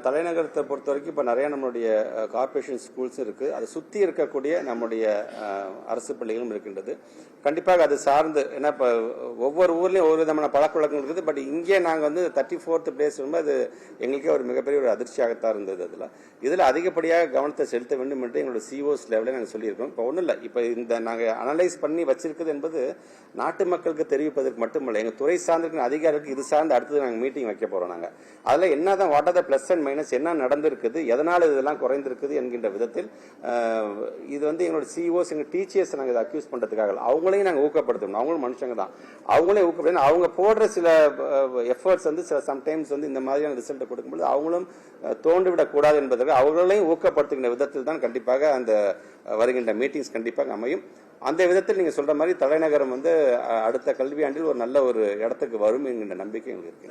தலைநகரத்தை பொறுத்த வரைக்கும் இப்போ நிறைய நம்மளுடைய கார்பரேஷன் ஸ்கூல்ஸ் இருக்குது. அதை சுற்றி இருக்கக்கூடிய நம்முடைய அரசு பள்ளிகளும் இருக்கின்றது. கண்டிப்பாக அது சார்ந்து, ஏன்னா இப்போ ஒவ்வொரு ஊர்லேயும் ஒவ்வொரு விதமான பழக்க வழக்கம் இருக்குது. பட் இங்கே நாங்கள் வந்து 34th பிளேஸ் வரும்போது அது எங்களுக்கே ஒரு மிகப்பெரிய ஒரு அதிர்ச்சியாகத்தான் இருந்தது. இதில் அதிகப்படியாக கவனத்தை செலுத்த வேண்டும் என்று எங்களோட சிஓஸ் லெவலில் நாங்கள் சொல்லியிருக்கோம். இப்போ ஒன்றும் இல்லை, இப்போ இந்த நாங்கள் அனலைஸ் பண்ணி வச்சிருக்குது என்பது நாட்டு மக்களுக்கு தெரிவிப்பதற்கு மட்டுமல்ல, எங்கள் துறை சார்ந்திருக்கிற அதிகாரிகளுக்கு இது சார்ந்து அடுத்தது நாங்கள் மீட்டிங் வைக்க போகிறோம். நாங்கள் அதில் என்னதான் what are the plus and minus, என்ன நடந்திருக்குது, எதனால் இதெல்லாம் குறைந்திருக்குது என்கின்ற விதத்தில் இது வந்து எங்களோட சிஓஸ், எங்கள் டீச்சர்ஸ் நாங்கள் இதை அக்யூஸ் பண்ணுறதுக்காக அவங்களையும் நாங்கள் ஊக்கப்படுத்தணும். அவங்களும் மனுஷங்க தான், அவங்களே ஊக்கப்படுத்தணும். அவங்க போடுற சில எஃபர்ட்ஸ் வந்து சம்டைம்ஸ் வந்து இந்த மாதிரியான ரிசல்ட்டை கொடுக்கும்போது அவங்களும் தோன்றிவிடக்கூடாது என்பதற்கு அவர்களையும் ஊக்கப்படுத்துகின்ற விதத்தில் தான் கண்டிப்பாக அந்த வருகின்ற மீட்டிங்ஸ் கண்டிப்பாக அமையும். அந்த விதத்தில் நீங்க சொல்ற மாதிரி தலைநகரம் வந்து அடுத்த கல்வியாண்டில் ஒரு நல்ல ஒரு இடத்துக்கு வரும் என்கின்ற நம்பிக்கை எங்களுக்கு இருக்கு.